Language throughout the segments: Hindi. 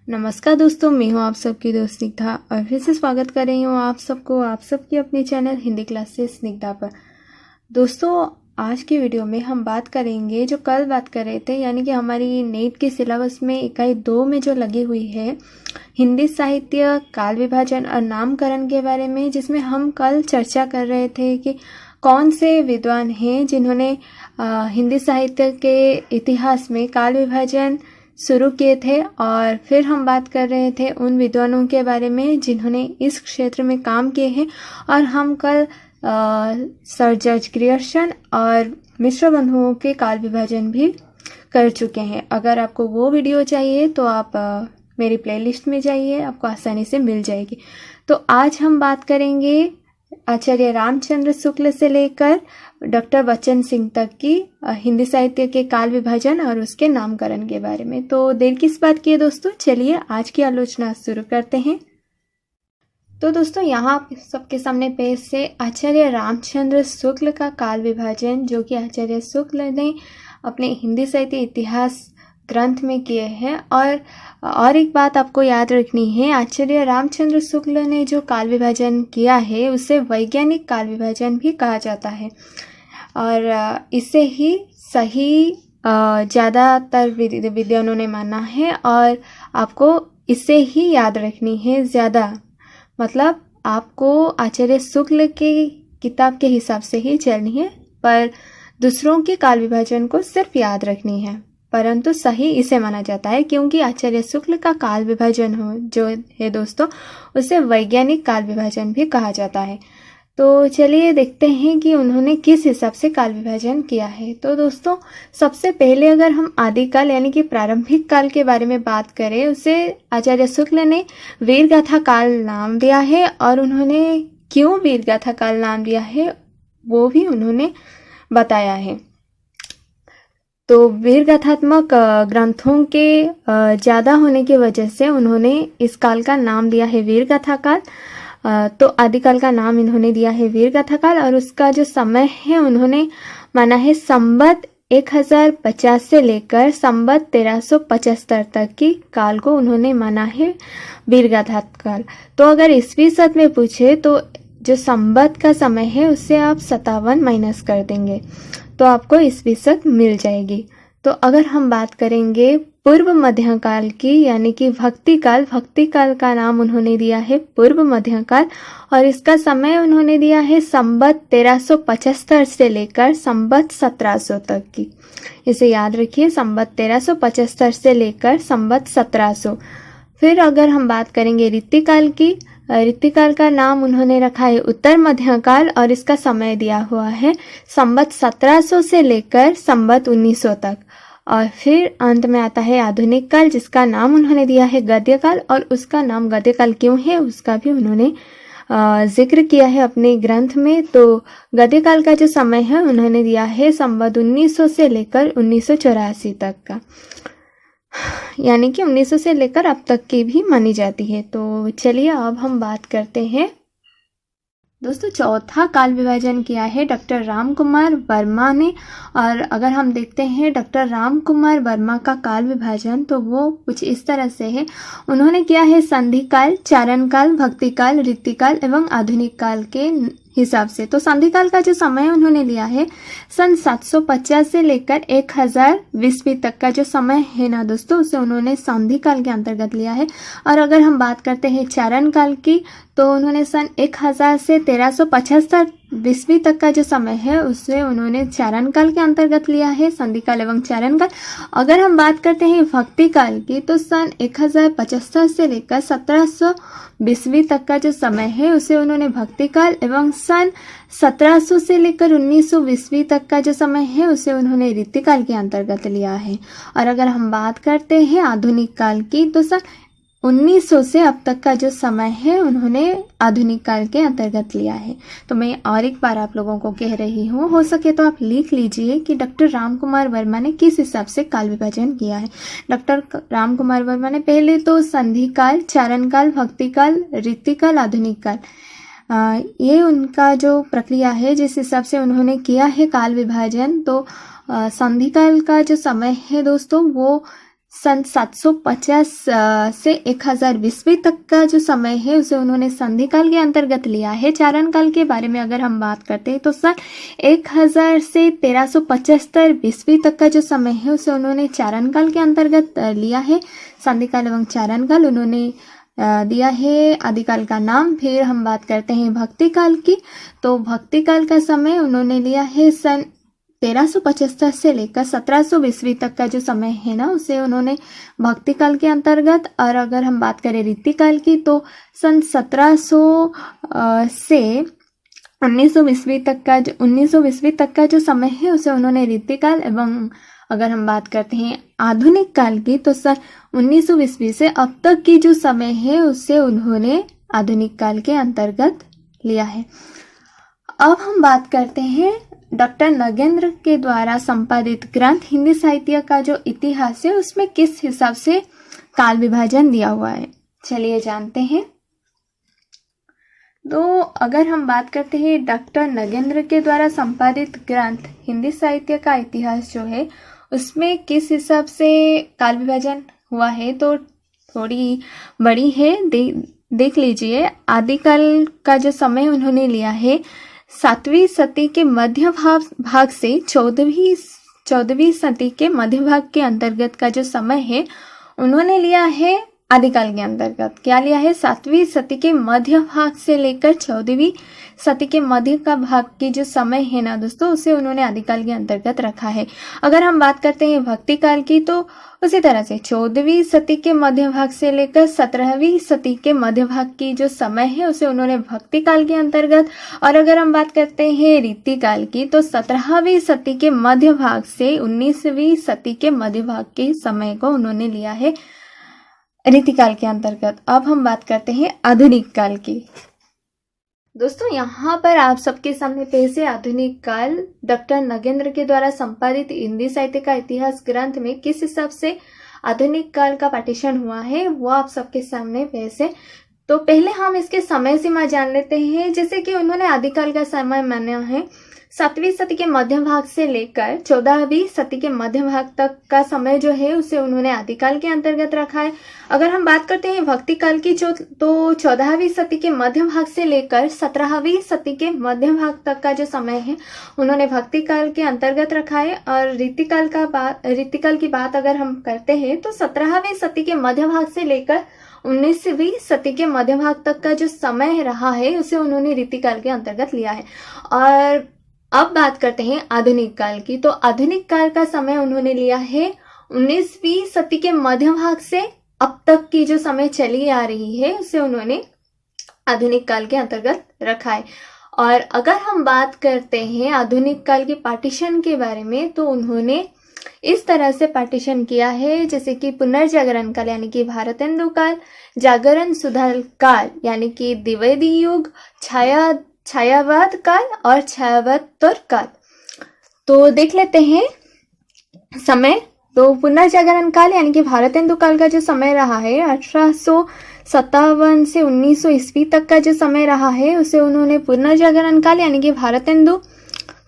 नमस्कार दोस्तों, मैं हूँ आप सबकी दोस्त स्निग्धा और फिर से स्वागत कर रही हूँ आप सबको आप सबकी अपने चैनल हिंदी क्लासेस स्निग्धा पर। दोस्तों, आज की वीडियो में हम बात करेंगे जो कल बात कर रहे थे, यानी कि हमारी नेट के सिलेबस में इकाई 2 में जो लगी हुई है हिंदी साहित्य काल विभाजन और नामकरण के बारे में, जिसमें हम कल चर्चा कर रहे थे कि कौन से विद्वान हैं जिन्होंने हिंदी साहित्य के इतिहास में काल विभाजन शुरू किए थे। और फिर हम बात कर रहे थे उन विद्वानों के बारे में जिन्होंने इस क्षेत्र में काम किए हैं। और हम कल सर जॉर्ज ग्रियर्सन और मिश्र बंधुओं के काल विभाजन भी कर चुके हैं। अगर आपको वो वीडियो चाहिए तो आप मेरी प्लेलिस्ट में जाइए, आपको आसानी से मिल जाएगी। तो आज हम बात करेंगे आचार्य रामचंद्र शुक्ल से लेकर डॉक्टर बच्चन सिंह तक की हिंदी साहित्य के काल विभाजन और उसके नामकरण के बारे में। तो देर किस बात की है दोस्तों, चलिए आज की आलोचना शुरू करते हैं। तो दोस्तों, यहाँ आप सबके सामने पेश से आचार्य रामचंद्र शुक्ल का काल विभाजन, जो कि आचार्य शुक्ल ने अपने हिंदी साहित्य इतिहास ग्रंथ में किए हैं। और एक बात आपको याद रखनी है, आचार्य रामचंद्र शुक्ल ने जो काल विभाजन किया है उसे वैज्ञानिक काल विभाजन भी कहा जाता है। और इसे ही सही ज़्यादातर विद्वानों ने माना है और आपको इसे ही याद रखनी है ज़्यादा, मतलब आपको आचार्य शुक्ल के किताब के हिसाब से ही चलनी है, पर दूसरों के काल विभाजन को सिर्फ याद रखनी है। परंतु सही इसे माना जाता है क्योंकि आचार्य शुक्ल का काल विभाजन जो है दोस्तों, उसे वैज्ञानिक काल विभाजन भी कहा जाता है। तो चलिए देखते हैं कि उन्होंने किस हिसाब से काल विभाजन किया है। तो दोस्तों, सबसे पहले अगर हम आदिकाल यानी कि प्रारंभिक काल के बारे में बात करें, उसे आचार्य शुक्ल ने वीरगाथा काल नाम दिया है। और उन्होंने क्यों वीरगाथा काल नाम दिया है वो भी उन्होंने बताया है। तो वीरगाथात्मक ग्रंथों के ज़्यादा होने की वजह से उन्होंने इस काल का नाम दिया है वीरगाथा काल। तो आदिकाल का नाम इन्होंने दिया है वीरगाथा काल। और उसका जो समय है उन्होंने माना है संवत 1050 से लेकर संवत 1375 तक की काल को उन्होंने माना है वीरगाथा काल। तो अगर ईस्वी सत में पूछे तो जो संवत का समय है उससे आप 57 माइनस कर देंगे तो आपको ईस्वी सत मिल जाएगी। तो अगर हम बात करेंगे पूर्व मध्यकाल की, यानी कि भक्ति काल का नाम उन्होंने दिया है पूर्व मध्यकाल। और इसका समय उन्होंने दिया है संवत 1375 से लेकर संवत 1700 तक की। इसे याद रखिए, संवत 1375 से लेकर संवत 1700। फिर अगर हम बात करेंगे ऋतिकाल की, ऋतिकाल का नाम उन्होंने रखा है उत्तर मध्यकाल और इसका समय दिया हुआ है संवत 1700 से लेकर संवत 1900 तक। और फिर अंत में आता है आधुनिक काल, जिसका नाम उन्होंने दिया है गद्यकाल। और उसका नाम गद्यकाल क्यों है उसका भी उन्होंने जिक्र किया है अपने ग्रंथ में। तो गद्यकाल का जो समय है उन्होंने दिया है संवत 1900 से लेकर 1984 तक का, यानी कि 1900 से लेकर अब तक की भी मानी जाती है। तो चलिए अब हम बात करते हैं दोस्तों, चौथा काल विभाजन किया है डॉक्टर राम कुमार वर्मा ने। और अगर हम देखते हैं डॉक्टर राम कुमार वर्मा का काल विभाजन तो वो कुछ इस तरह से है। उन्होंने किया है संधि काल, चारण काल, भक्ति काल, ऋतिकाल एवं आधुनिक काल के हिसाब से। तो संधि काल का जो समय उन्होंने लिया है सन 750 से लेकर 1020 तक का जो समय है ना दोस्तों, उसे उन्होंने संधि काल के अंतर्गत लिया है। और अगर हम बात करते हैं चारण काल की तो उन्होंने सन 1000 से 1375 ईस्वी तक का जो समय है उसे उन्होंने चारण काल के अंतर्गत लिया है, संधि काल एवं चारण काल। अगर हम बात करते हैं भक्ति काल की तो सन 1075 से लेकर 1720 तक का जो समय है उसे उन्होंने भक्ति काल एवं सन 1700 से लेकर 1920 तक का जो समय है उसे उन्होंने ऋतिकाल के अंतर्गत लिया है। और अगर हम बात करते हैं आधुनिक काल की तो सन 1900 से अब तक का जो समय है उन्होंने आधुनिक काल के अंतर्गत लिया है। तो मैं और एक बार आप लोगों को कह रही हूँ, हो सके तो आप लिख लीजिए कि डॉक्टर राम कुमार वर्मा ने किस हिसाब से काल विभाजन किया है। डॉक्टर राम कुमार वर्मा ने पहले तो संधि काल, चारण काल, भक्ति काल, ऋतिकाल, आधुनिक काल, ये उनका जो प्रक्रिया है जिस हिसाब से उन्होंने किया है काल विभाजन। तो संधि काल का जो समय है दोस्तों वो सन 750 से 1020 तक का जो समय है उसे उन्होंने संधि काल के अंतर्गत लिया है। चारण काल के बारे में अगर हम बात करते हैं तो सन 1000 से 1375 ईस्वी तक का जो समय है उसे उन्होंने चारण काल के अंतर्गत लिया है। संधि काल एवं चारण काल उन्होंने दिया है आदिकाल का नाम। फिर हम बात करते हैं भक्ति काल की, तो भक्ति काल का समय उन्होंने लिया है सन 1375 से लेकर 1700 ईस्वी तक का जो समय है ना उसे उन्होंने भक्ति काल के अंतर्गत। और अगर हम बात करें रीति काल की तो सन 1700 से 1900 ईस्वी तक का 1900 ईस्वी तक का जो समय है उसे उन्होंने रीति काल। एवं अगर हम बात करते हैं आधुनिक काल की तो सन 1900 ईस्वी से अब तक की जो समय है उसे उन्होंने आधुनिक काल के अंतर्गत लिया है। अब हम बात करते हैं डॉक्टर नगेंद्र के द्वारा संपादित ग्रंथ हिंदी साहित्य का जो इतिहास है उसमें किस हिसाब से काल विभाजन दिया हुआ है, चलिए जानते हैं। तो अगर हम बात करते हैं डॉक्टर नगेंद्र के द्वारा संपादित ग्रंथ हिंदी साहित्य का इतिहास जो है उसमें किस हिसाब से काल विभाजन हुआ है तो थोड़ी बड़ी है, देख लीजिए। आदिकाल का जो समय उन्होंने लिया है 7वीं सदी के मध्य भाग से 14वीं सदी के मध्य भाग के अंतर्गत का जो समय है उन्होंने लिया है आदिकाल के अंतर्गत। क्या लिया है? 7वीं सदी के मध्य भाग से लेकर 14वीं सदी के मध्य का भाग की जो समय है ना दोस्तों उसे उन्होंने आदिकाल के अंतर्गत रखा है। अगर हम बात करते हैं भक्ति काल की तो उसी तरह से 14वीं सदी के मध्य भाग से लेकर 17वीं सदी के मध्य भाग की जो समय है उसे उन्होंने भक्ति काल के अंतर्गत। और अगर हम बात करते हैं रीति काल की तो 17वीं सदी के मध्य भाग से 19वीं सदी के मध्य भाग के समय को उन्होंने लिया है रीति काल के अंतर्गत। अब हम बात करते हैं आधुनिक काल की। दोस्तों यहाँ पर आप सबके सामने पेश है आधुनिक काल। डॉक्टर नगेंद्र के द्वारा संपादित हिंदी साहित्य का इतिहास ग्रंथ में किस हिसाब से आधुनिक काल का पार्टीशन हुआ है वो आप सबके सामने पेश है। तो पहले हम इसके समय सीमा जान लेते हैं। जैसे कि उन्होंने आदिकाल का समय माना है 7वीं सदी के मध्य भाग से लेकर 14वीं सदी के मध्य भाग तक का समय जो है उसे उन्होंने आदिकाल के अंतर्गत रखा है। अगर हम बात करते हैं भक्ति काल की तो 14वीं सदी के मध्य भाग से लेकर 17वीं सदी के मध्य भाग तक का जो समय है उन्होंने भक्ति काल के अंतर्गत रखा है। और रीति काल की बात अगर हम करते हैं तो 17वीं सदी के मध्य भाग से लेकर 19वीं सदी के मध्य भाग तक का जो समय रहा है उसे उन्होंने रीति काल के अंतर्गत लिया है। और अब बात करते हैं आधुनिक काल की। तो आधुनिक काल का समय उन्होंने लिया है 19वीं सदी के मध्य भाग से अब तक की जो समय चली आ रही है उसे उन्होंने आधुनिक काल के अंतर्गत रखा है। और अगर हम बात करते हैं आधुनिक काल के पार्टीशन के बारे में तो उन्होंने इस तरह से पार्टीशन किया है जैसे कि पुनर्जागरण काल यानी कि भारतेंदु काल, जागरण सुधार काल यानी कि द्विवेदी युग, छायावाद काल और छायावाद काल। तो देख लेते हैं समय। तो पुनर्जागरण काल यानी कि भारतेंदु काल का जो समय रहा है 1857 से 1900 ईस्वी तक का जो समय रहा है उसे उन्होंने पुनर्जागरण काल यानी कि भारतेंदु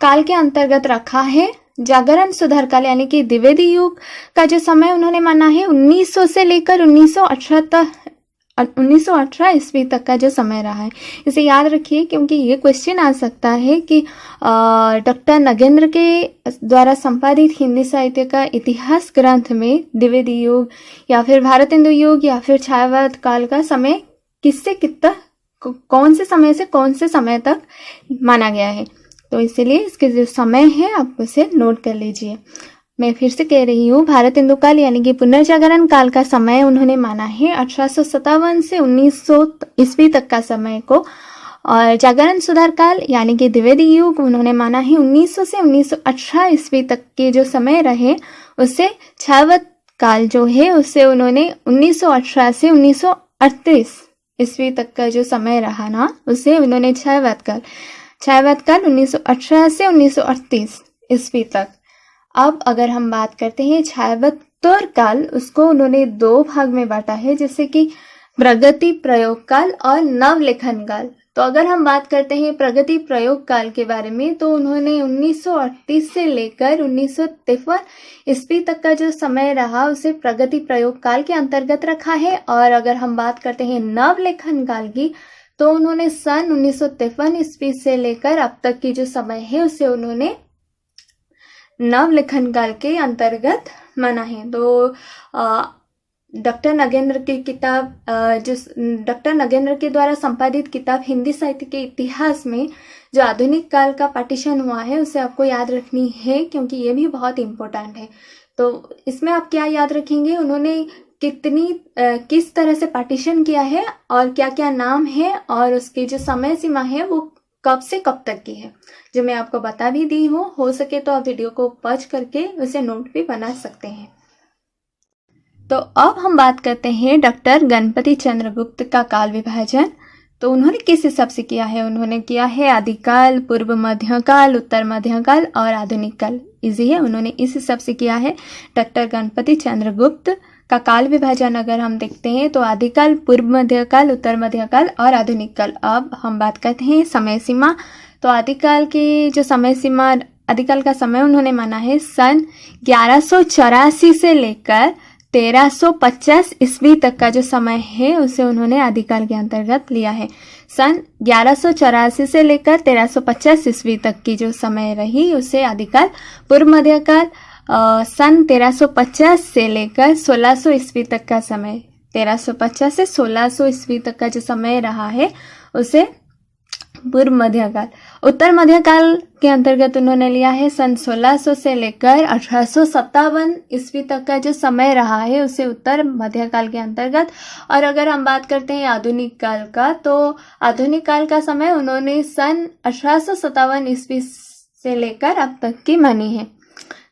काल के अंतर्गत रखा है। जागरण सुधार काल यानी कि द्विवेदी युग का जो समय उन्होंने माना है 1900 से लेकर 1918 ईस्वी तक का जो समय रहा है। इसे याद रखिए क्योंकि ये क्वेश्चन आ सकता है कि डॉक्टर नगेंद्र के द्वारा संपादित हिंदी साहित्य का इतिहास ग्रंथ में द्विवेदी युग या फिर भारतेंदु युग या फिर छायावाद काल का समय किससे कितना कौन से समय से कौन से समय तक माना गया है। तो इसलिए इसके जो समय है आप उसे नोट कर लीजिए। मैं फिर से कह रही हूँ भारतेंदु काल यानी कि पुनर्जागरण काल का समय उन्होंने माना है 1857 से 1900 ईस्वी तक का समय को। और जागरण सुधार काल यानी कि द्विवेदी युग उन्होंने माना है 1900 से 1918 ईस्वी तक के जो समय रहे उसे छायावाद काल जो है उसे उन्होंने 1918 से 1938 ईस्वी तक का जो समय रहा ना उसे उन्होंने छायावाद काल 1918 से 1938 ईस्वी तक। अब अगर हम बात करते हैं छायावाद काल उसको उन्होंने दो भाग में बांटा है जैसे कि प्रगति प्रयोग काल और नवलेखन काल। तो अगर हम बात करते हैं प्रगति प्रयोग काल के बारे में, तो उन्होंने 1938 से लेकर 1953 ईस्वी तक का जो समय रहा उसे प्रगति प्रयोग काल के अंतर्गत रखा है। और अगर हम बात करते हैं नवलेखन काल की, तो उन्होंने सन 1953 ईस्वी से लेकर अब तक की जो समय है उसे उन्होंने नवलेखन काल के अंतर्गत माना है। तो डॉक्टर नगेंद्र की किताब, जो डॉक्टर नगेंद्र के द्वारा संपादित किताब हिंदी साहित्य के इतिहास में जो आधुनिक काल का पार्टीशन हुआ है उसे आपको याद रखनी है, क्योंकि ये भी बहुत इम्पोर्टेंट है। तो इसमें आप क्या याद रखेंगे, उन्होंने किस तरह से पार्टीशन किया है और क्या क्या नाम है और उसकी जो समय सीमा है वो कब से कब तक की है, जो मैं आपको बता भी दी हूँ। हो सके तो आप वीडियो को पॉज करके उसे नोट भी बना सकते हैं। तो अब हम बात करते हैं डॉक्टर गणपति चंद्रगुप्त का काल विभाजन। तो उन्होंने किस हिसाब से किया है, उन्होंने किया है आदिकाल, पूर्व मध्यकाल, उत्तर मध्यकाल और आधुनिक काल। इजी है, उन्होंने इस हिसाब से किया है। डॉक्टर गणपति चंद्रगुप्त का काल विभाजन अगर हम देखते हैं तो आदिकाल, पूर्व मध्यकाल, उत्तर मध्यकाल और आधुनिक काल। अब हम बात करते हैं समय सीमा। तो आदिकाल की जो समय सीमा, आदिकाल का समय उन्होंने माना है सन 1184 से लेकर 1350 ईस्वी तक का जो समय है उसे उन्होंने आदिकाल के अंतर्गत लिया है। सन 1184 से लेकर 1350 ईस्वी तक की जो समय रही उसे आदिकाल। पूर्व मध्यकाल सन 1350 से लेकर 1600 ईस्वी तक का समय, 1350 से 1600 ईस्वी तक का जो समय रहा है उसे पूर्व मध्यकाल। उत्तर मध्यकाल के अंतर्गत उन्होंने लिया है सन 1600 से लेकर 1857 ईस्वी तक का जो समय रहा है उसे उत्तर मध्यकाल के अंतर्गत। और अगर हम बात करते हैं आधुनिक काल का, तो आधुनिक काल का समय उन्होंने सन 1857 ईस्वी से लेकर अब तक की मानी है।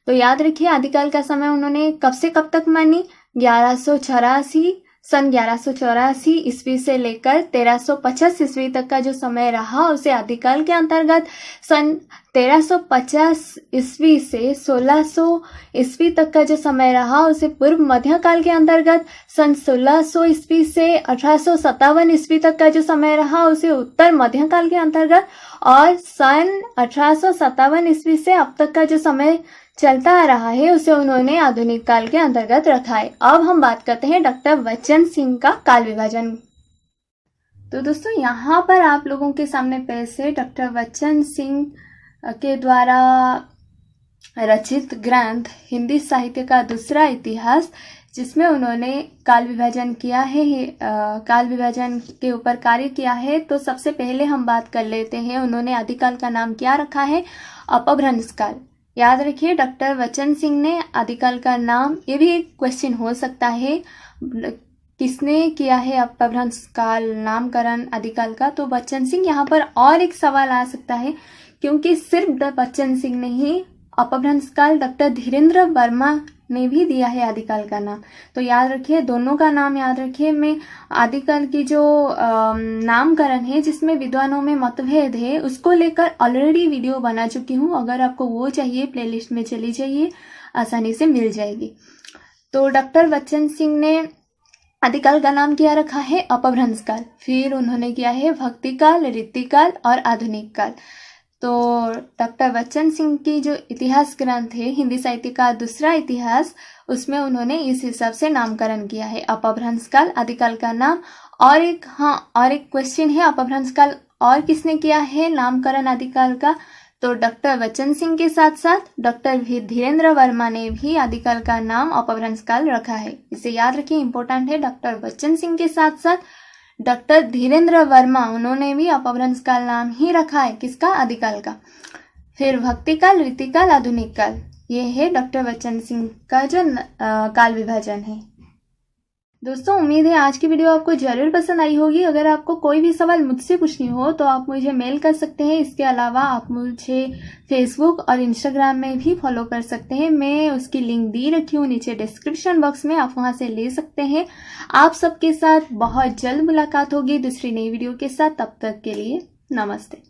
तो याद रखिए, आदिकाल का समय उन्होंने कब से कब तक मानी, 1184 सन 1184 ईस्वी से लेकर 1350 ईस्वी तक का जो समय रहा उसे आदिकाल के अंतर्गत। सन 1350 ईस्वी से 1600 ईस्वी तक का जो समय रहा उसे पूर्व मध्यकाल के अंतर्गत। सन 1600 ईस्वी से 1857 ईस्वी तक का जो समय रहा उसे उत्तर मध्यकाल के अंतर्गत। और सन 1857 ईस्वी से अब तक का जो समय चलता आ रहा है उसे उन्होंने आधुनिक काल के अंतर्गत रखा है। अब हम बात करते हैं डॉक्टर बच्चन सिंह का काल विभाजन। तो दोस्तों, यहाँ पर आप लोगों के सामने पेश है डॉक्टर बच्चन सिंह के द्वारा रचित ग्रंथ हिंदी साहित्य का दूसरा इतिहास, जिसमें उन्होंने काल विभाजन किया है, काल विभाजन के ऊपर कार्य किया है। तो सबसे पहले हम बात कर लेते हैं, उन्होंने आदिकाल का नाम क्या रखा है, अपभ्रंश काल। याद रखिए, डॉक्टर बच्चन सिंह ने आदिकाल का नाम, ये भी एक क्वेश्चन हो सकता है, किसने किया है अपभ्रंश काल नामकरण आदिकाल का। तो बच्चन सिंह। यहाँ पर और एक सवाल आ सकता है, क्योंकि सिर्फ बच्चन सिंह ने ही अपभ्रंश काल, डॉक्टर धीरेन्द्र वर्मा ने भी दिया है आदिकाल का नाम। तो याद रखिए, दोनों का नाम याद रखिए। मैं आदिकाल की जो नामकरण है जिसमें विद्वानों में मतभेद है उसको लेकर ऑलरेडी वीडियो बना चुकी हूँ। अगर आपको वो चाहिए प्लेलिस्ट में चली जाइए, आसानी से मिल जाएगी। तो डॉक्टर बच्चन सिंह ने आदिकाल का नाम क्या रखा है, अपभ्रंश काल। फिर उन्होंने किया है भक्ति काल, रीतिकाल और आधुनिक काल। तो डॉक्टर बच्चन सिंह की जो इतिहास ग्रंथ है हिंदी साहित्य का दूसरा इतिहास, उसमें उन्होंने इस हिसाब से नामकरण किया है, अपभ्रंश काल आदिकाल का नाम। और एक क्वेश्चन है, अपभ्रंश काल और किसने किया है नामकरण आदिकाल का, तो डॉक्टर बच्चन सिंह के साथ साथ डॉक्टर धीरेन्द्र वर्मा ने भी आदिकाल का नाम अपभ्रंश काल रखा है। इसे याद रखिए, इंपॉर्टेंट है। डॉक्टर बच्चन सिंह के साथ साथ डॉक्टर धीरेन्द्र वर्मा, उन्होंने भी अपभ्रंश काल नाम ही रखा है, किसका, आदिकाल का। फिर भक्ति काल, रीतिकाल, आधुनिक काल, ये है डॉक्टर बच्चन सिंह का जो काल विभाजन है। दोस्तों, उम्मीद है आज की वीडियो आपको जरूर पसंद आई होगी। अगर आपको कोई भी सवाल मुझसे पूछनी हो तो आप मुझे मेल कर सकते हैं। इसके अलावा आप मुझे फेसबुक और इंस्टाग्राम में भी फॉलो कर सकते हैं। मैं उसकी लिंक दी रखी हूँ नीचे डिस्क्रिप्शन बॉक्स में, आप वहां से ले सकते हैं। आप सबके साथ बहुत जल्द मुलाकात होगी दूसरी नई वीडियो के साथ। तब तक के लिए नमस्ते।